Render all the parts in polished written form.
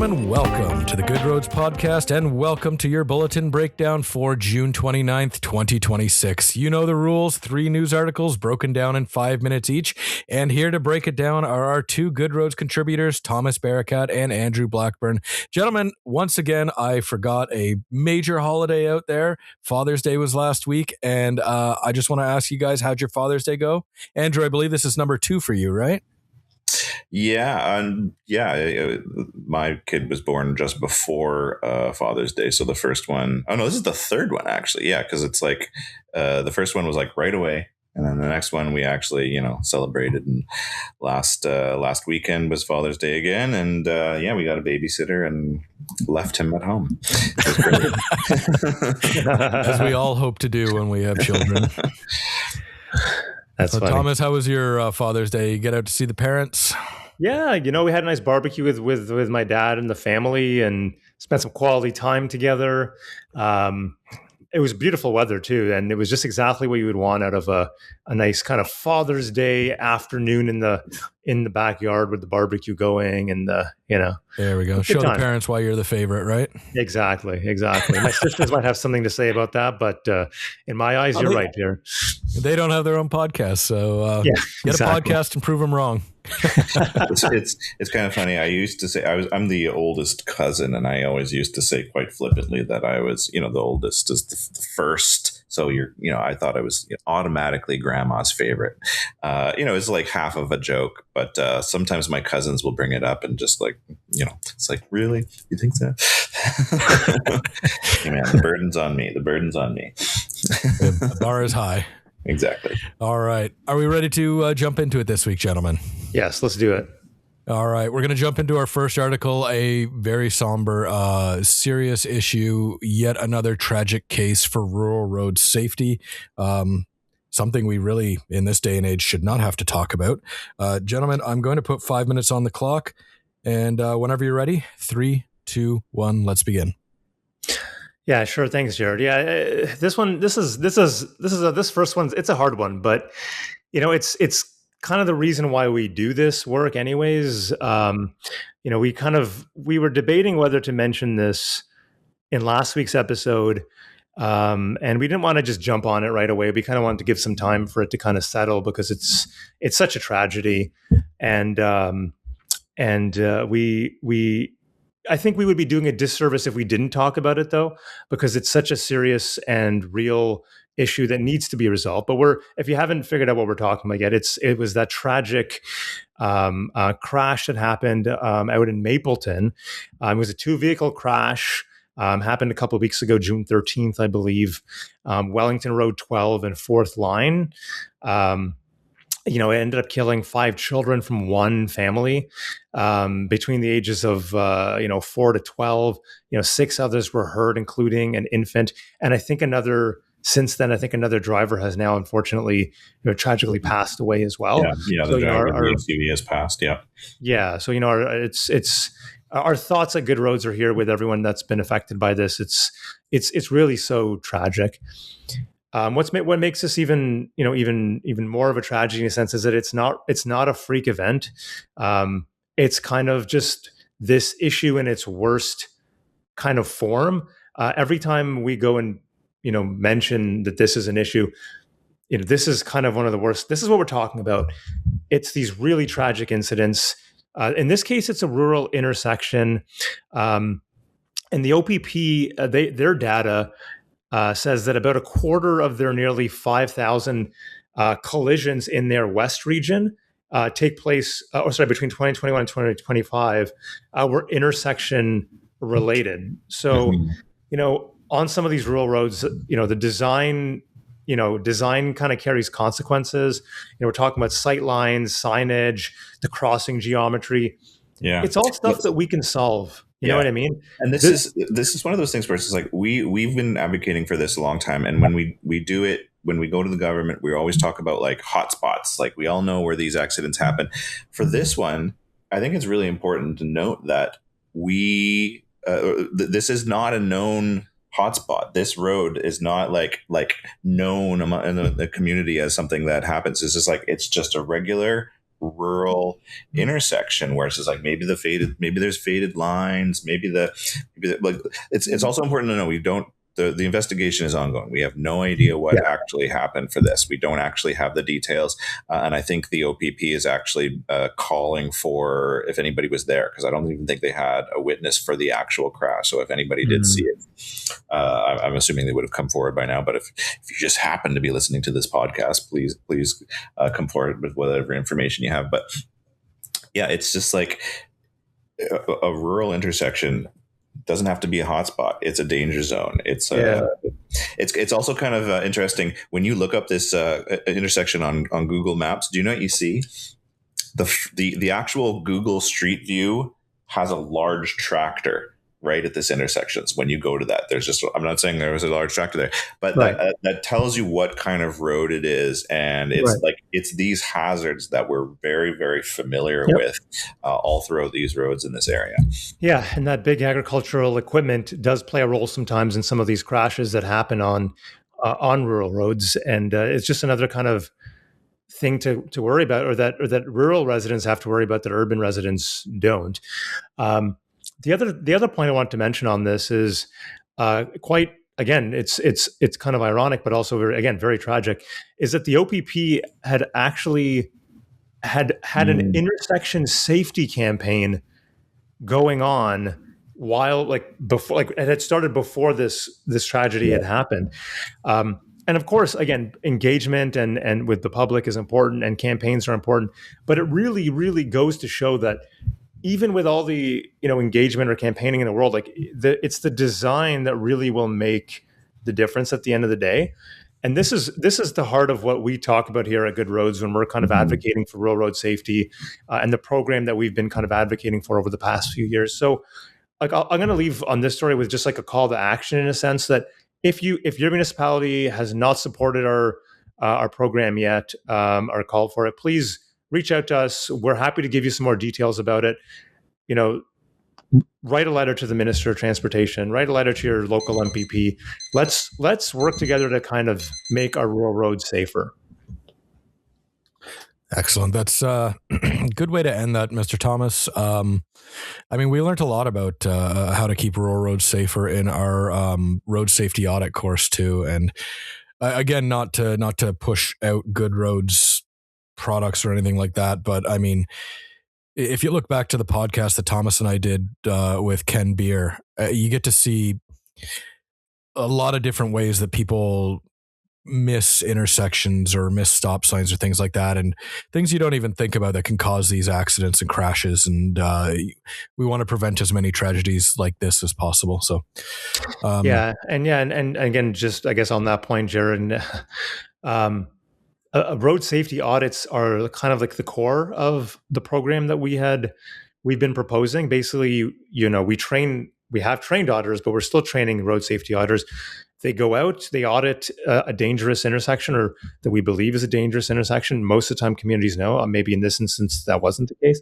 gentlemen, welcome to the Good Roads Podcast and welcome to your bulletin breakdown for June 29th, 2026. You know the rules, 3 news articles broken down in 5 minutes each. And here to break it down are our 2 Good Roads contributors, Thomas Barakat and Andrew Blackburn. Gentlemen, once again, I forgot a major holiday out there. Father's Day was last week, and I just want to ask you guys, how'd your Father's Day go? Andrew, I believe this is number 2 for you, right? My kid was born just before Father's Day, so the first one, this is the third one actually, because it's like the first one was like right away, and then the next one we actually celebrated, and last weekend was Father's Day again, and we got a babysitter and left him at home. It was great. As we all hope to do when we have children. That's so funny. Thomas, how was your Father's Day? You get out to see the parents? Yeah, we had a nice barbecue with my dad and the family and spent some quality time together. It was beautiful weather too, and it was just exactly what you would want out of a nice kind of Father's Day afternoon in the backyard with the barbecue going, and There we go. Show the parents why you're the favorite, right? Exactly. My sisters might have something to say about that, but in my eyes, you're right here. They don't have their own podcast, so get a podcast and prove them wrong. It's kind of funny. I used to say I'm the oldest cousin, and I always used to say quite flippantly that I was, the oldest is the first. So I thought I was automatically grandma's favorite. It's like half of a joke, but sometimes my cousins will bring it up and just like, it's like, really? You think so? Hey, man, the burden's on me. The bar is high. Exactly. All right. Are we ready to jump into it this week, gentlemen? Yes, let's do it. All right. We're going to jump into our first article, a very somber, serious issue, yet another tragic case for rural road safety. Something we really, in this day and age, should not have to talk about. Gentlemen, I'm going to put 5 minutes on the clock, and whenever you're ready, 3, 2, 1, let's begin. Yeah, sure. Thanks, Jared. Yeah, this first one, it's a hard one, but it's kind of the reason why we do this work anyways. We were debating whether to mention this in last week's episode, and we didn't want to just jump on it right away. We kind of wanted to give some time for it to kind of settle, because it's such a tragedy, and I think we would be doing a disservice if we didn't talk about it, though, because it's such a serious and real issue that needs to be resolved. But if you haven't figured out what we're talking about yet, it was that tragic crash that happened out in Mapleton. It was a 2-vehicle crash. Happened a couple of weeks ago, June 13th, I believe. Wellington Road 12 and 4th Line. It ended up killing 5 children from one family between the ages of 4 to 12. 6 others were hurt, including an infant. And I think another driver has now, unfortunately, tragically passed away as well. Yeah. So, the SUV has passed. Yeah. Yeah. So it's our thoughts at Good Roads are here with everyone that's been affected by this. It's really so tragic. What makes this even more of a tragedy in a sense is that it's not a freak event. It's kind of just this issue in its worst kind of form. Every time we go and mention that this is an issue, this is kind of one of the worst. This is what we're talking about. It's these really tragic incidents. In this case, it's a rural intersection, and the OPP their data says that about a quarter of their nearly 5,000 collisions in their west region take place, between 2021 and 2025, were intersection related. So, on some of these rural roads, the design kind of carries consequences. We're talking about sight lines, signage, the crossing geometry. Yeah, it's all stuff that we can solve. You know what I mean? And this is one of those things where it's like we've been advocating for this a long time, and when we do it, when we go to the government, we always talk about like hotspots. Like we all know where these accidents happen. For this one, I think it's really important to note that this is not a known hotspot. This road is not like known in the community as something that happens. It's just like it's just a regular rural intersection where it's just like maybe there's faded lines, like it's also important to know we don't. The investigation is ongoing. We have no idea what actually happened for this. We don't actually have the details. And I think the OPP is actually calling for if anybody was there, because I don't even think they had a witness for the actual crash. So if anybody did see it, I'm assuming they would have come forward by now. But if you just happen to be listening to this podcast, please come forward with whatever information you have. But yeah, it's just like a rural intersection doesn't have to be a hotspot. It's a danger zone. It's also kind of interesting when you look up this intersection on Google Maps. Do you know what you see? The actual Google Street View has a large tractor right at this intersection. When you go to that, I'm not saying there was a large tractor there, but that tells you what kind of road it is. And it's it's these hazards that we're very, very familiar with all throughout these roads in this area. Yeah. And that big agricultural equipment does play a role sometimes in some of these crashes that happen on rural roads. And it's just another kind of thing to worry about, or that rural residents have to worry about that urban residents don't. The other point I want to mention on this is it's kind of ironic, but also very tragic, is that the OPP had actually had an intersection safety campaign going on while before it had started before this tragedy had happened. And of course, again, engagement and with the public is important, and campaigns are important, but it really, really goes to show that even with all the engagement or campaigning in the world, it's the design that really will make the difference at the end of the day. And this is the heart of what we talk about here at Good Roads when we're kind of advocating for rural road safety, and the program that we've been kind of advocating for over the past few years. So, I'm going to leave on this story with just a call to action, in a sense that if your municipality has not supported our program yet, or called for it, please reach out to us. We're happy to give you some more details about it. Write a letter to the Minister of Transportation, write a letter to your local MPP. Let's work together to kind of make our rural roads safer. Excellent. That's a good way to end that, Mr. Thomas. We learned a lot about how to keep rural roads safer in our road safety audit course too. And again, not to push out Good Roads products or anything like that, but if you look back to the podcast that Thomas and I did with Ken Beer, you get to see a lot of different ways that people miss intersections or miss stop signs or things like that, and things you don't even think about that can cause these accidents and crashes. And we want to prevent as many tragedies like this as possible. So, and again, just I guess on that point, Jared, road safety audits are kind of like the core of the program that we've been proposing. Basically, we have trained auditors, but we're still training road safety auditors. They go out, they audit a dangerous intersection, or that we believe is a dangerous intersection. Most of the time, communities know. Maybe in this instance, that wasn't the case.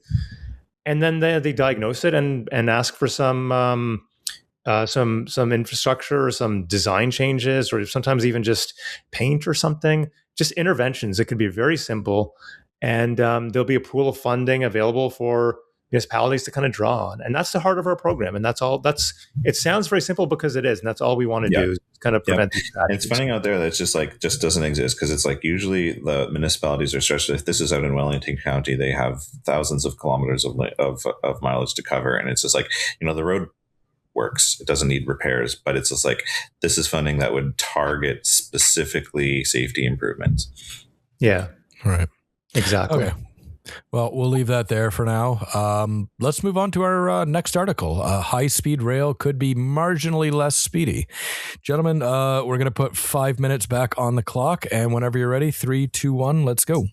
And then they diagnose it and ask for some infrastructure or some design changes, or sometimes even just paint or something. Just interventions. It could be very simple, and there'll be a pool of funding available for municipalities to kind of draw on. And that's the heart of our program. And it sounds very simple because it is. And that's all we want to do is kind of prevent these tragedies. It's finding out there that's just doesn't exist, because it's usually the municipalities are stretched. If this is out in Wellington County, they have thousands of kilometers of mileage to cover. And it's just the road works. It doesn't need repairs, but it's just this is funding that would target specifically safety improvements. Yeah. Right. Exactly. Okay. Well, we'll leave that there for now. Let's move on to our next article. High-speed rail could be marginally less speedy. Gentlemen, we're going to put 5 minutes back on the clock, and whenever you're ready, 3, 2, 1, let's go.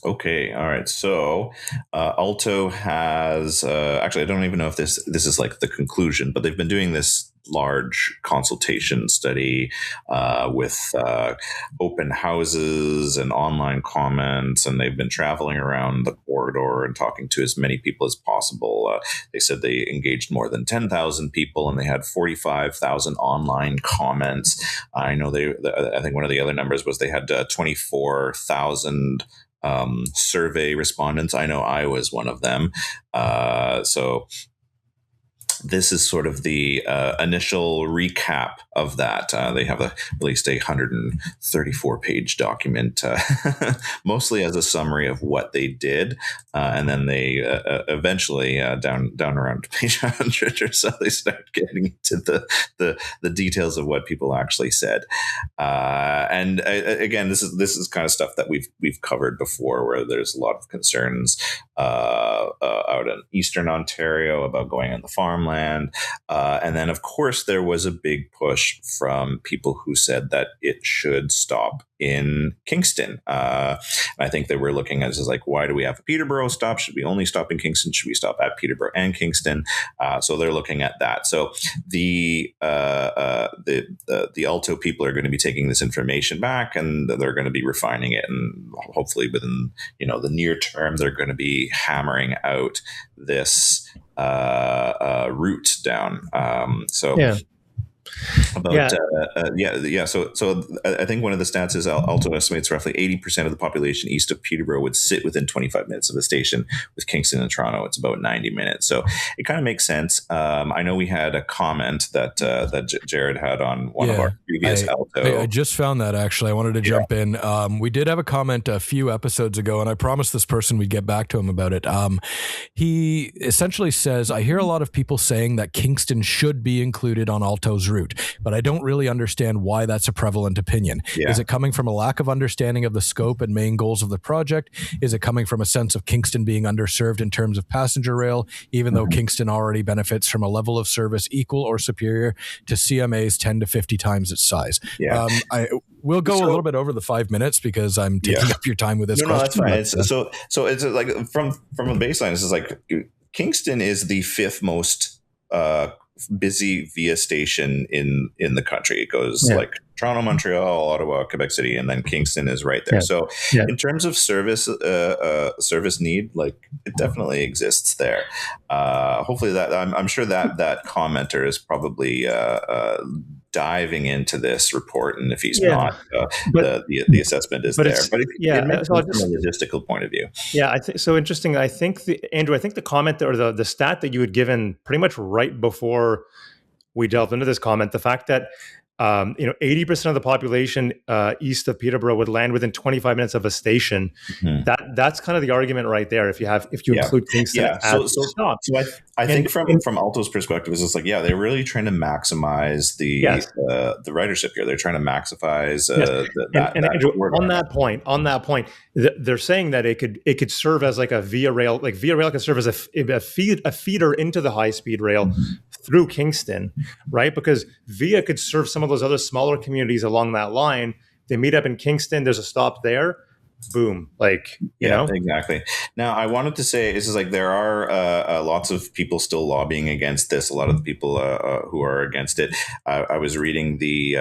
Okay. All right. So Alto has actually, I don't even know if this is the conclusion, but they've been doing this large consultation study with open houses and online comments, and they've been traveling around the corridor and talking to as many people as possible. They said they engaged more than 10,000 people, and they had 45,000 online comments. I know I think one of the other numbers was they had 24,000 survey respondents. I know I was one of them. So this is sort of the initial recap of that. They have released a 134-page document, mostly as a summary of what they did, and then they eventually down around page 100 or so, they start getting into the details of what people actually said. And again, this is kind of stuff that we've covered before, where there's a lot of concerns out in Eastern Ontario about going on the farmland. And then, of course, there was a big push from people who said that it should stop in Kingston. I think they were looking at it as like, why do we have a Peterborough stop? Should we only stop in Kingston? Should we stop at Peterborough and Kingston? So they're looking at that. So the Alto people are going to be taking this information back, and they're going to be refining it, and hopefully within the near term, they're going to be hammering out this route down. So I think one of the stats is Alto estimates roughly 80% of the population east of Peterborough would sit within 25 minutes of the station. With Kingston and Toronto, it's about 90 minutes. So it kind of makes sense. I know we had a comment that Jared had on one of our previous Alto. I just found that, actually. I wanted to jump in. We did have a comment a few episodes ago, and I promised this person we'd get back to him about it. He essentially says, I hear a lot of people saying that Kingston should be included on Alto's route, but I don't really understand why that's a prevalent opinion. Yeah. Is it coming from a lack of understanding of the scope and main goals of the project? Is it coming from a sense of Kingston being underserved in terms of passenger rail, even though Kingston already benefits from a level of service equal or superior to CMA's 10 to 50 times its size? Yeah. We'll go a little bit over the 5 minutes because I'm taking up your time with this question. No, that's fine. So it's like from a baseline, this is like Kingston is the fifth most busy via station in the country. It goes like Toronto, Montreal, Ottawa, Quebec City, and then Kingston is right there. So in terms of service need, like, it definitely exists there. Hopefully that I'm sure that commenter is probably diving into this report, and if he's not, the assessment is there. But it makes sense from a logistical point of view. Yeah, I think so. Interesting. I think Andrew, I think the comment or the stat that you had given pretty much right before we delved into this comment, the fact that 80% of the population east of Peterborough would land within 25 minutes of a station. Mm-hmm. That's kind of the argument right there. If you include Kingston, so I think from Alto's perspective, is it's like, they're really trying to maximize the ridership here. They're trying to maximize on that point, they're saying that it could serve as like a Via Rail. Like Via Rail could serve as a feeder into the high speed rail through Kingston, right? Because Via could serve some of those other smaller communities along that line. They meet up in Kingston. There's a stop there. Boom. Exactly. Now, I wanted to say, this is like, there are lots of people still lobbying against this. A lot of the people who are against it. I was reading the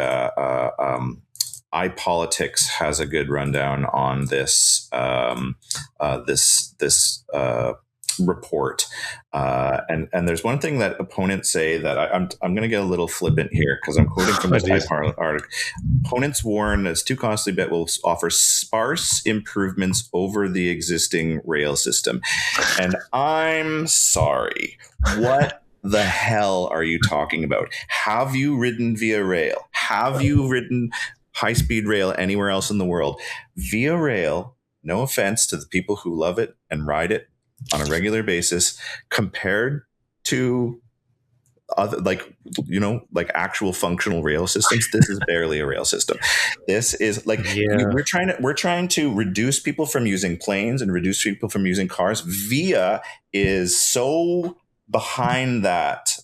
iPolitics has a good rundown on this report, and there's one thing that opponents say that I'm going to get a little flippant here because I'm quoting from this article. Opponents warn it's too costly, but will offer sparse improvements over the existing rail system. And I'm sorry, what the hell are you talking about? Have you ridden Via Rail? Have you ridden high-speed rail anywhere else in the world? Via Rail, no offense to the people who love it and ride it on a regular basis, compared to other, like actual functional rail systems, this is barely a rail system. This is like, we're trying to reduce people from using planes and reduce people from using cars. Via is so behind that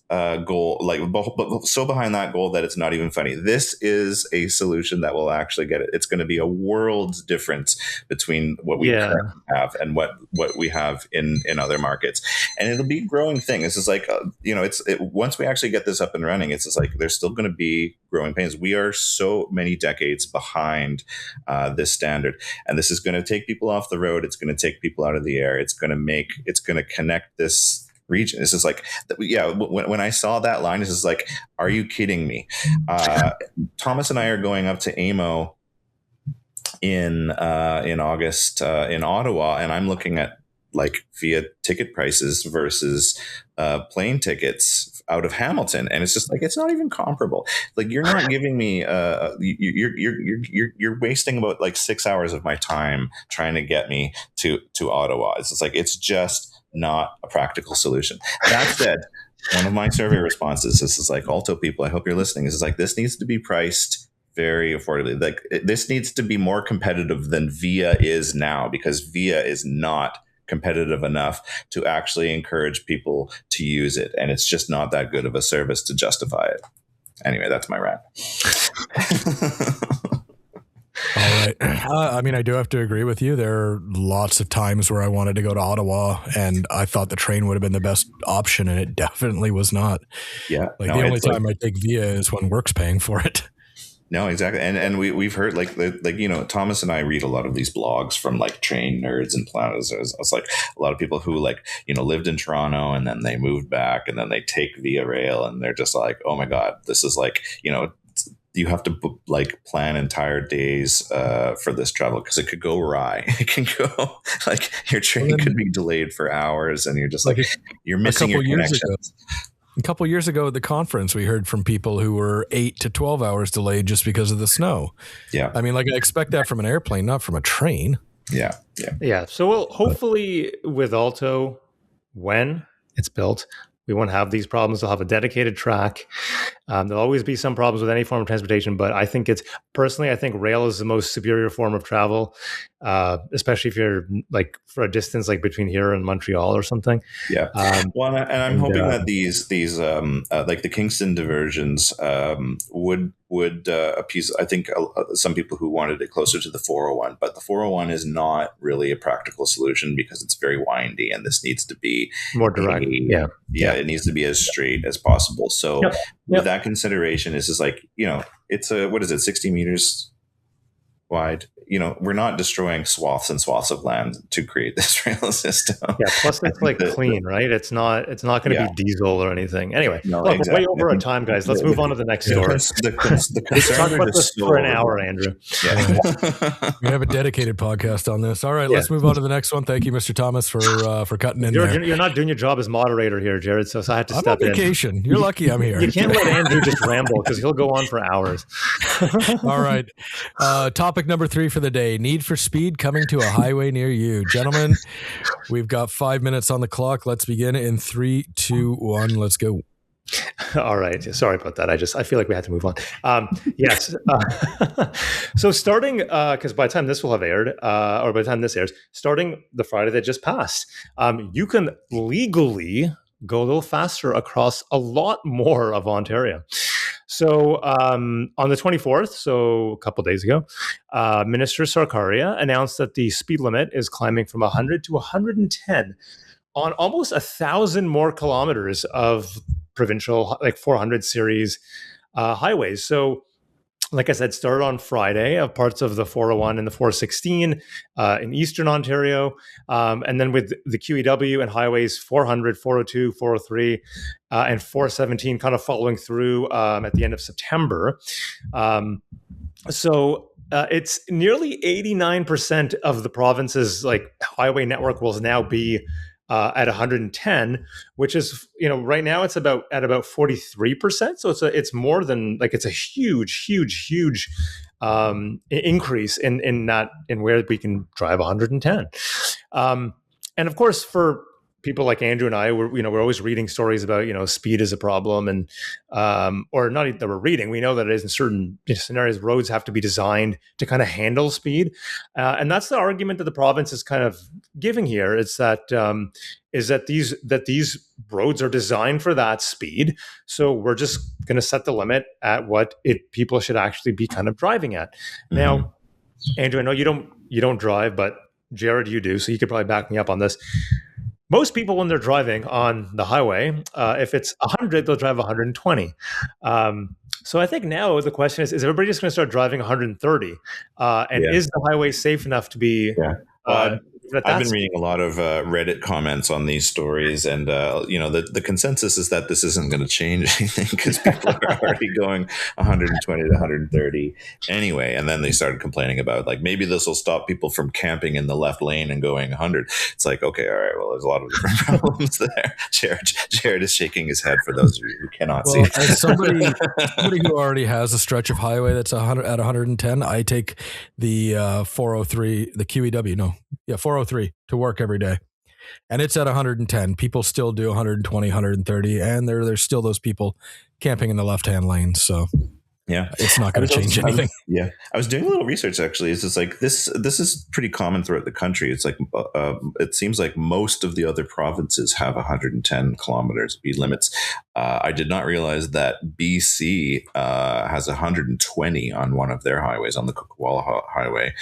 goal, so behind that goal that it's not even funny. This is a solution that will actually get it. It's going to be a world's difference between what we currently have and what we have in other markets, and it'll be a growing thing. This is like once we actually get this up and running, it's just like there's still going to be growing pains. We are so many decades behind this standard, and this is going to take people off the road. It's going to take people out of the air. It's going to connect this region. This is like, when I saw that line, this is like, are you kidding me? Thomas and I are going up to AMO in August in Ottawa, and I'm looking at like via ticket prices versus plane tickets out of Hamilton, and it's just like it's not even comparable. Like you're not giving me you're wasting about like 6 hours of my time trying to get me to Ottawa. It's just like it's just not a practical solution. That said, one of my survey responses, this is like, Alto people, I hope you're listening. This is like, this needs to be priced very affordably. Like this needs to be more competitive than Via is now, because Via is not competitive enough to actually encourage people to use it. And it's just not that good of a service to justify it. Anyway, that's my rant. All right. I mean, I do have to agree with you. There are lots of times where I wanted to go to Ottawa and I thought the train would have been the best option, and it definitely was not. Yeah. Like the only time I take Via is when work's paying for it. No, exactly. And we've heard like Thomas and I read a lot of these blogs from like train nerds and planners. It's like a lot of people who like, lived in Toronto and then they moved back and then they take Via Rail and they're just like, oh my God, this is like, you have to like plan entire days for this travel because it could go awry. It can go like your train could be delayed for hours and you're just like you're missing your connections. A couple of years ago at the conference, we heard from people who were 8 to 12 hours delayed just because of the snow. Yeah. I mean, like I expect that from an airplane, not from a train. Yeah. So we'll hopefully with Alto, when it's built, we won't have these problems. They'll have a dedicated track. There'll always be some problems with any form of transportation, but I think I think rail is the most superior form of travel, especially if you're like for a distance like between here and Montreal or something. Yeah. Well, and I'm hoping that these like the Kingston diversions would appease, I think, some people who wanted it closer to the 401, but the 401 is not really a practical solution because it's very windy and this needs to be more direct. It needs to be as straight as possible. So with that consideration, it's just like, it's 60 meters wide. We're not destroying swaths and swaths of land to create this rail system. Yeah, plus it's like clean, right? It's not going to be diesel or anything. Anyway, no, look, exactly. We're way over our time, guys. Let's move on to the next story. The Let's talk about this for an hour, Andrew. Yeah. We have a dedicated podcast on this. All right, let's move on to the next one. Thank you, Mr. Thomas, for cutting in there. You're not doing your job as moderator here, Jared, so I had to step in. I'm on vacation. You're lucky I'm here. You can't let Andrew just ramble because he'll go on for hours. All right. Topic number 3 for the day: need for speed coming to a highway near you. Gentlemen, we've got 5 minutes on the clock. Let's begin in 3, 2, 1. Let's go. All right. Sorry about that. I feel like we had to move on. Yes. So starting, because by the time this will have aired, or by the time this airs, starting the Friday that just passed, you can legally go a little faster across a lot more of Ontario. So on the 24th, so a couple of days ago, Minister Sarkaria announced that the speed limit is climbing from 100 to 110 on almost 1,000 more kilometers of provincial, like 400 series highways. So like I said, started on Friday of parts of the 401 and the 416 in Eastern Ontario. And then with the QEW and highways 400, 402, 403, and 417 kind of following through at the end of September. So it's nearly 89% of the province's like highway network will now be at 110, which is, right now it's at about 43%. So it's more than like, it's a huge increase in where we can drive 110. And of course, for people like Andrew and I, we're always reading stories about, speed is a problem, and or not that we're reading. We know that it is in certain scenarios. Roads have to be designed to kind of handle speed, and that's the argument that the province is kind of giving here. It's that these roads are designed for that speed, so we're just going to set the limit at what people should actually be kind of driving at. Mm-hmm. Now, Andrew, I know you don't drive, but Jared, you do, so you could probably back me up on this. Most people, when they're driving on the highway, if it's 100, they'll drive 120. So I think now the question is everybody just going to start driving 130? And is the highway safe enough to be I've been reading a lot of Reddit comments on these stories, and the consensus is that this isn't going to change anything because people are already going 120 to 130 anyway. And then they started complaining about like maybe this will stop people from camping in the left lane and going 100. It's like, okay, all right, well, there's a lot of different problems there. Jared is shaking his head for those of you who cannot see. As somebody who already has a stretch of highway that's 100 at 110, I take the 403, the QEW, 403 to work every day, and it's at 110. People still do 120, 130, and there's still those people camping in the left-hand lane. So yeah, it's not going to change anything. I was doing a little research actually. It's just like this is pretty common throughout the country. It's like it seems like most of the other provinces have 110 kilometers speed limits. I did not realize that BC has 120 on one of their highways, on the Coquihalla Highway.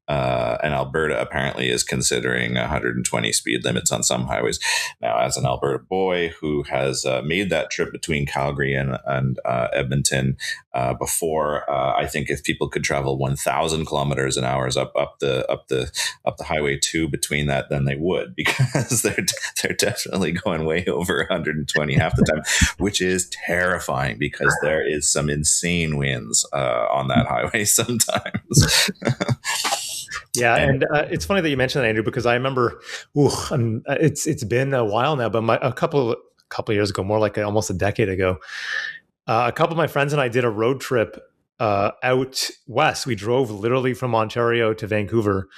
And Alberta apparently is considering 120 speed limits on some highways. Now, as an Alberta boy who has made that trip between Calgary and Edmonton before, I think if people could travel 1,000 kilometers an hour up the Highway 2 between that, then they would, because they're definitely going way over 120 half the time, which is terrifying because there is some insane winds on that highway sometimes. Yeah, and it's funny that you mentioned that, Andrew, because I remember, it's been a while now, but a couple of years ago, more like almost a decade ago, a couple of my friends and I did a road trip out west. We drove literally from Ontario to Vancouver,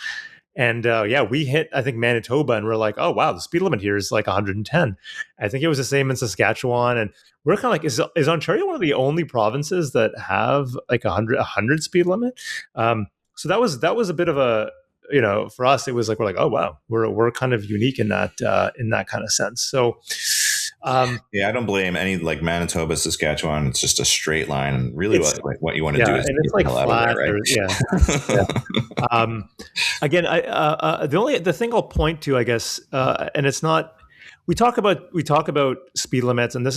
and we hit, I think, Manitoba, and we're like, oh wow, the speed limit here is like 110. I think it was the same in Saskatchewan, and we're kind of like, is Ontario one of the only provinces that have like 100 speed limit? So that was a bit of a, for us, it was like, we're like, oh wow, we're kind of unique in that kind of sense. So I don't blame any, like Manitoba, Saskatchewan. It's just a straight line, and really what you want to do is, and it's like flat, right? Again, the thing I'll point to, I guess, and it's not. We talk about speed limits, and this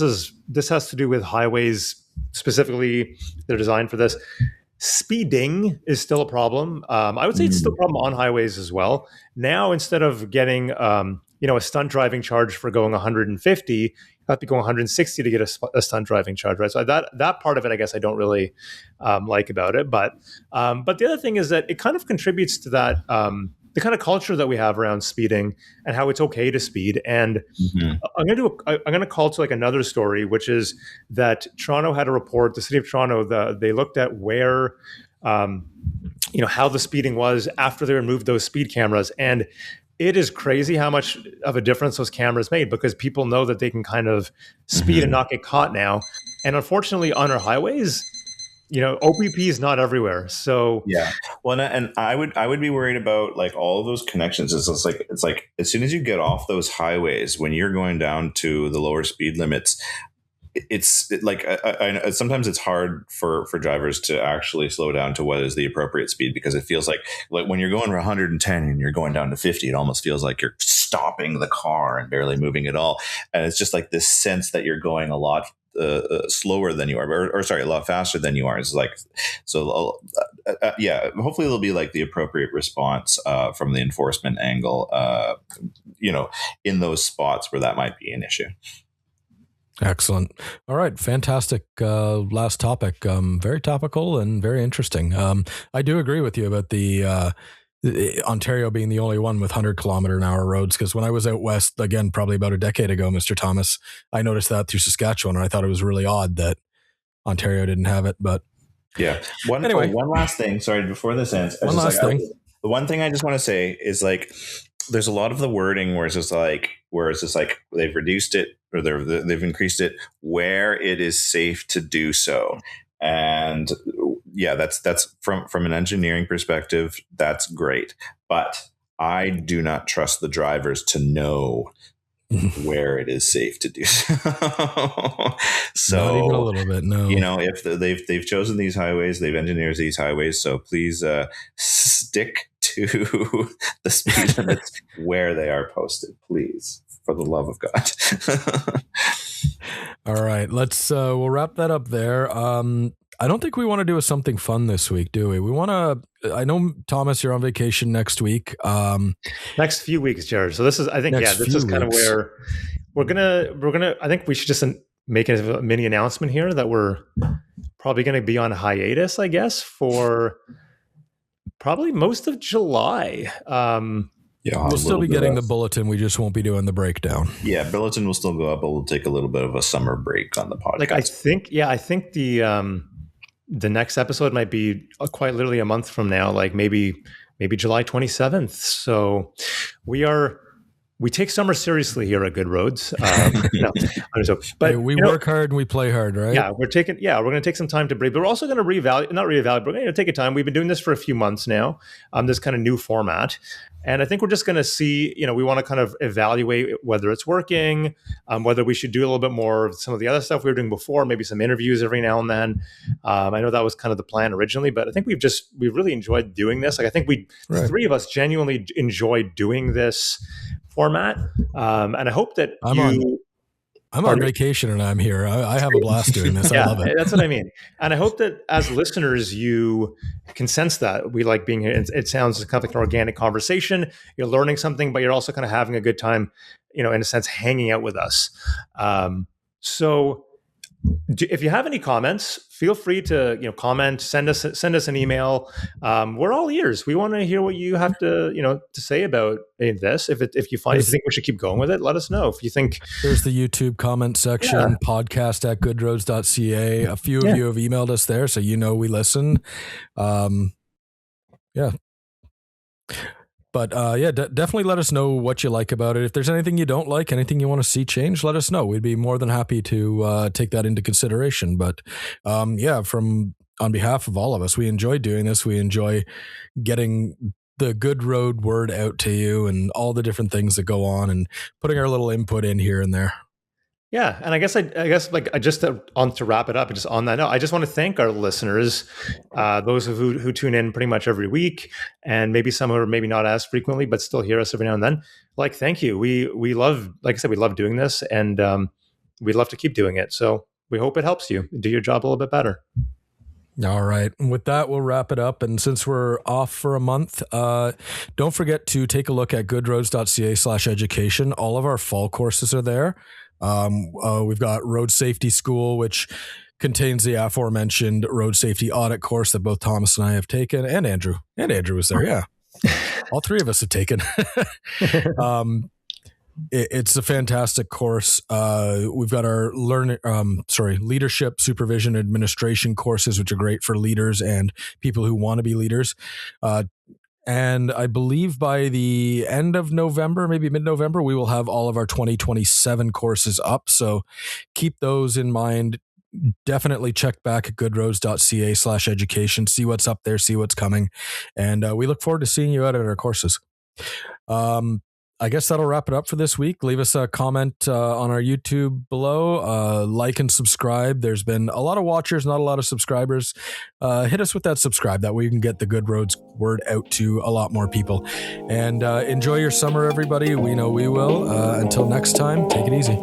has to do with highways specifically. They're designed for this. Speeding is still a problem. I would say it's still a problem on highways as well. Now, instead of getting a stunt driving charge for going 150, you have to go 160 to get a stunt driving charge, right? So that part of it, I guess, I don't really like about it. But the other thing is that it kind of contributes to that the kind of culture that we have around speeding and how it's okay to speed. And I'm going to call to like another story, which is that Toronto had a report. The city of Toronto, they looked at where, how the speeding was after they removed those speed cameras, and it is crazy how much of a difference those cameras made, because people know that they can kind of speed and not get caught now. And unfortunately, on our highways, OPP is not everywhere. So yeah, well, and I would be worried about like all of those connections. It's like as soon as you get off those highways, when you're going down to the lower speed limits, it's like I sometimes it's hard for drivers to actually slow down to what is the appropriate speed, because it feels like when you're going 110 and you're going down to 50, it almost feels like you're stopping the car and barely moving at all. And it's just like this sense that you're going a lot slower than you are, or sorry, a lot faster than you are. It's like, so hopefully there'll be like the appropriate response from the enforcement angle, in those spots where that might be an issue. Excellent. All right. Fantastic. Last topic. Very topical and very interesting. I do agree with you about the Ontario being the only one with 100-kilometer-an-hour roads, because when I was out west, again, probably about a decade ago, Mr. Thomas, I noticed that through Saskatchewan, and I thought it was really odd that Ontario didn't have it. But yeah. One last thing. Sorry, before this ends. The one thing I just want to say is like, there's a lot of the wording where it's just like they've reduced it, or they've increased it where it is safe to do so. And yeah, that's from an engineering perspective, that's great. But I do not trust the drivers to know where it is safe to do so. So not even a little bit, no. If they've chosen these highways, they've engineered these highways, so please stick to the speed limits where they are posted, please, for the love of God. All right, we'll wrap that up there. I don't think we want to do something fun this week, do we? We want to. I know, Thomas, you're on vacation next week. Next few weeks, Jared. So this is, I think, this is kind of where we're gonna. I think we should just make a mini announcement here that we're probably going to be on hiatus, I guess, for probably most of July. We'll still be getting the bulletin. We just won't be doing the breakdown. Yeah, bulletin will still go up, but we'll take a little bit of a summer break on the podcast. Like I think the next episode might be quite literally a month from now, like maybe July 27th. So we take summer seriously here at Good Roads. But we work hard and we play hard, right? Yeah, we're going to take some time to breathe, but we're also going to not reevaluate, but we're going to take a time. We've been doing this for a few months now, this kind of new format. And I think we're just going to see, we want to kind of evaluate whether it's working, whether we should do a little bit more of some of the other stuff we were doing before, maybe some interviews every now and then. I know that was kind of the plan originally, but I think we've really enjoyed doing this. Like I think the three of us genuinely enjoyed doing this format. And I hope that I'm on vacation and I'm here. I have a blast doing this. I love it. That's what I mean. And I hope that as listeners, you can sense that we like being here. It sounds kind of like an organic conversation. You're learning something, but you're also kind of having a good time, in a sense, hanging out with us. So if you have any comments, feel free to comment, send us an email. We're all ears. We want to hear what you have to to say about this. If you think we should keep going with it, let us know. If you think there's the YouTube comment section, podcast@goodroads.ca. A few of you have emailed us there, so we listen. But definitely let us know what you like about it. If there's anything you don't like, anything you want to see change, let us know. We'd be more than happy to take that into consideration. But on behalf of all of us, we enjoy doing this. We enjoy getting the Good Road word out to you and all the different things that go on and putting our little input in here and there. Yeah, and I guess to wrap it up, just on that note, I just want to thank our listeners, those who tune in pretty much every week, and maybe some who are maybe not as frequently, but still hear us every now and then. Like, thank you. We love, like I said, we love doing this, and we'd love to keep doing it. So we hope it helps you do your job a little bit better. All right. And with that, we'll wrap it up. And since we're off for a month, don't forget to take a look at goodroads.ca/education. All of our fall courses are there. We've got Road Safety School, which contains the aforementioned road safety audit course that both Thomas and I have taken, and Andrew was there. Yeah. All three of us have taken. It's a fantastic course. We've got our leadership, supervision, administration courses, which are great for leaders and people who want to be leaders. And I believe by the end of November, maybe mid-November, we will have all of our 2027 courses up. So keep those in mind. Definitely check back at goodroads.ca/education, see what's up there, see what's coming. And we look forward to seeing you out at our courses. I guess that'll wrap it up for this week. Leave us a comment on our YouTube below. Like and subscribe. There's been a lot of watchers, not a lot of subscribers. Hit us with that subscribe. That way you can get the Good Roads word out to a lot more people. And enjoy your summer, everybody. We know we will. Until next time, take it easy.